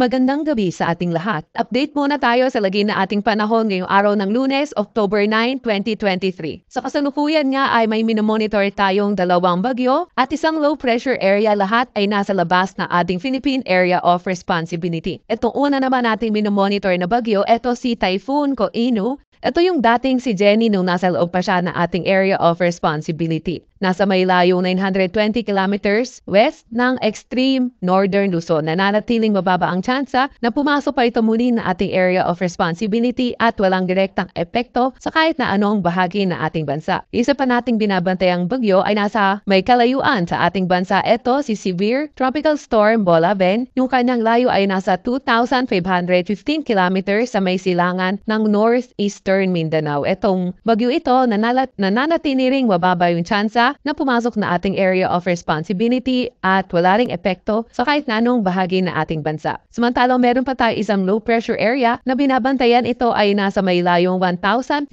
Magandang gabi sa ating lahat. Update muna tayo sa lagay na ating panahon ngayong araw ng Lunes, October 9, 2023. Sa kasalukuyan nga ay may minomonitor tayong dalawang bagyo at isang low pressure area. Lahat ay nasa labas na ating Philippine Area of Responsibility. Itong una naman nating minomonitor na bagyo, ito si Typhoon Koinu. Ito yung dating si Jenny nung nasa loob pa siya na ating area of responsibility. Nasa may layong 920 kilometers west ng extreme northern Luzon. Nananatiling mababa ang tsansa na pumasok pa ito muli na ating area of responsibility at walang direktang epekto sa kahit na anong bahagi na ating bansa. Isa pa nating binabantayang bagyo ay nasa may kalayuan sa ating bansa. Ito si Severe Tropical Storm Bolaven. Yung kanyang layo ay nasa 2,515 kilometers sa may silangan ng northeastern Mindanao. Itong bagyo ito nananatili ring mababa yung tsansa na pumasok na ating area of responsibility at wala ring epekto sa kahit na anong bahagi na ating bansa. Samantalang meron pa tayo isang low pressure area na binabantayan. Ito ay nasa may layong 1,305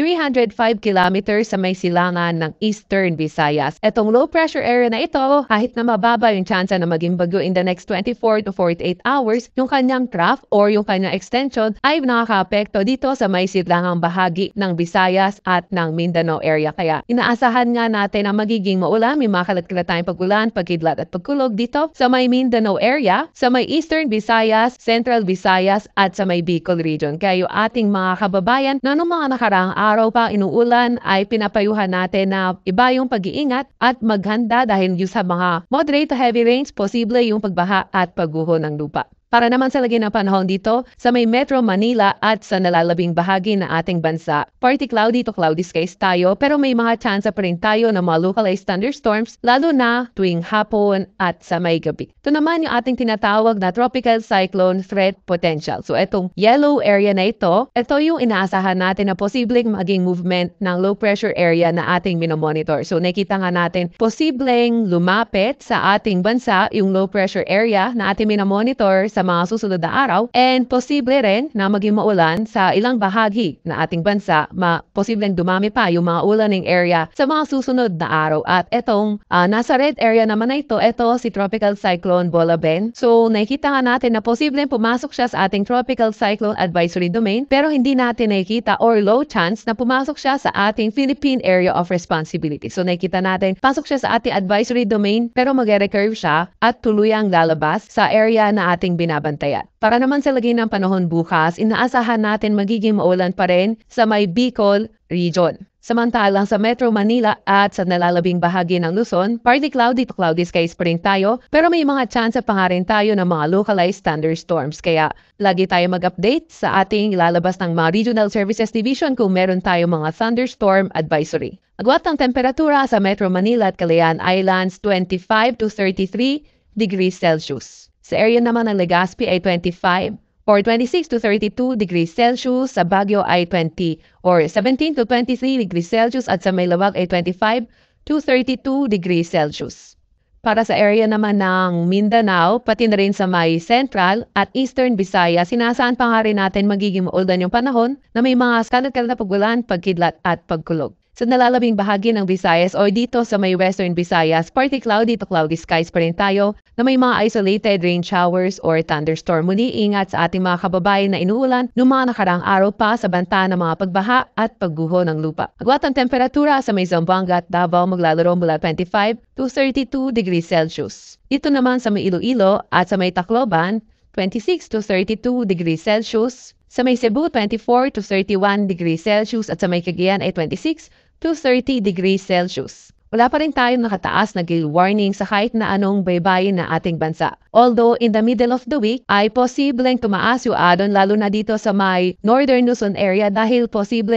kilometers sa may silangan ng Eastern Visayas. Itong low pressure area na ito, kahit na mababa yung tsansa na maging bagyo in the next 24 to 48 hours, yung kanyang trough or yung kanyang extension ay nakaka-apekto dito sa may silangang bahagi ng Visayas at ng Mindanao area. Kaya inaasahan nga natin na magiging maulan, may makalat-kalat tayong pagulan, pagkidlat at pagkulog dito sa may Mindanao area, sa may Eastern Visayas, Central Visayas at sa may Bicol region. Kaya yung ating mga kababayan na noong mga nakaraang araw pa inuulan ay pinapayuhan natin na iba yung pag-iingat at maghanda dahil yung sa mga moderate to heavy rains, posible yung pagbaha at pagguho ng lupa. Para naman sa lagay ng panahon dito, sa may Metro Manila at sa nalalabing bahagi ng ating bansa, partly cloudy to cloudy skies tayo pero may mga tsansa pa rin tayo ng mga localized thunderstorms lalo na tuwing hapon at sa may gabi. Ito naman yung ating tinatawag na tropical cyclone threat potential. So itong yellow area na ito yung inaasahan natin na posibleng maging movement ng low pressure area na ating minomonitor. So nakita nga natin posibleng lumapit sa ating bansa yung low pressure area na ating minomonitor sa mga susunod na araw and posible rin na maging maulan sa ilang bahagi na ating bansa. Posibleng dumami pa yung mga ulaning area sa mga susunod na araw. At itong nasa red area naman na ito si Tropical Cyclone Bolaven. So nakikita nga natin na posibleng pumasok siya sa ating Tropical Cyclone Advisory Domain pero hindi natin nakikita or low chance na pumasok siya sa ating Philippine Area of Responsibility. So nakikita natin pasok siya sa ating Advisory Domain pero mag-recurve siya at tuluyang lalabas sa area na ating binabantayan. Para naman sa lagay ng panahon bukas, inaasahan natin magiging maulan pa rin sa may Bicol region. Samantalang sa Metro Manila at sa nalalabing bahagi ng Luzon, partly cloudy to cloudy skies pa rin tayo pero may mga tsansa pa nga rin tayo ng mga localized thunderstorms. Kaya lagi tayo mag-update sa ating ilalabas ng mga Regional Services Division kung meron tayo mga thunderstorm advisory. Agwat ng temperatura sa Metro Manila at Calayan Islands, 25 to 33 degrees Celsius. Sa area naman ng Legazpi ay 25 or 26 to 32 degrees Celsius. Sa Baguio ay 20 or 17 to 23 degrees Celsius at sa Maylawag ay 25 to 32 degrees Celsius. Para sa area naman ng Mindanao, pati na rin sa may Central at Eastern Visayas, sinasaan pa nga rin natin magiging maulan yung panahon na may mga kalat-kalat na pagulan, pagkidlat at pagkulog. Sa nalalabing bahagi ng Visayas o dito sa may Western Visayas, partly cloudy to cloudy skies pa rin tayo na may mga isolated rain showers or thunderstorm. Muli ingat sa ating mga kababayan na inuulan noong mga nakaraang araw pa sa banta ng mga pagbaha at pagguho ng lupa. Agwat ang temperatura sa may Zamboanga at Davao maglalaro mula 25 to 32 degrees Celsius. Dito naman sa may Iloilo at sa may Tacloban, 26 to 32 degrees Celsius. Sa may Cebu, 24 to 31 degrees Celsius at sa may Cagayan ay 26 to 30 degrees Celsius. Wala pa rin tayong nakataas na gale warning sa kahit na anong baybayin na ating bansa. Although in the middle of the week ay posibleng tumaas yung adon lalo na dito sa may Northern Luzon area dahil posible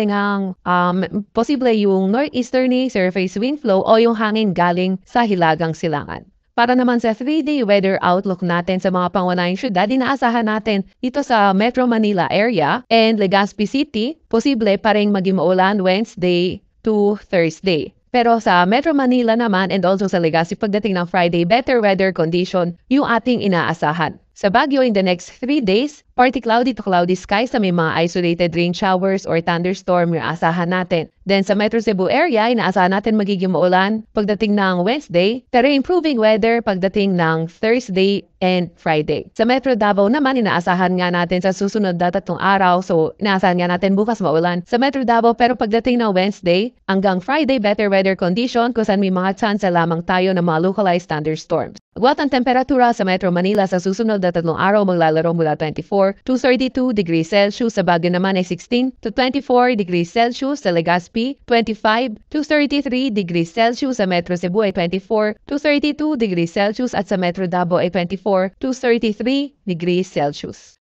yung northeasterly surface wind flow o yung hangin galing sa hilagang silangan. Para naman sa 3-day weather outlook natin sa mga pangunahing syudad, inaasahan natin dito sa Metro Manila area and Legazpi City, posible pa rin maging maulan Wednesday to Thursday. Pero sa Metro Manila naman and also sa Legazpi pagdating ng Friday, better weather condition yung ating inaasahan. Sa Baguio in the next 3 days, Partly cloudy to cloudy skies sa may mga isolated rain showers or thunderstorm yung asahan natin. Then sa Metro Cebu area, inaasahan natin magiging maulan pagdating ng Wednesday, pero improving weather pagdating ng Thursday and Friday. Sa Metro Davao naman, inaasahan nga natin sa susunod na 3 araw, so inaasahan nga natin bukas maulan sa Metro Davao, pero pagdating ng Wednesday hanggang Friday, better weather condition kung saan may mga chance lamang tayo ng mga localized thunderstorms. Agwat ang temperatura sa Metro Manila sa susunod na 3 araw maglalaro mula 24 to 32 degrees Celsius, sa Baguio naman ay 16 to 24 degrees Celsius, sa Legazpi 25 to 33 degrees Celsius, sa Metro Cebu ay 24 to 32 degrees Celsius at sa Metro Davao ay 24 to 33 degrees Celsius.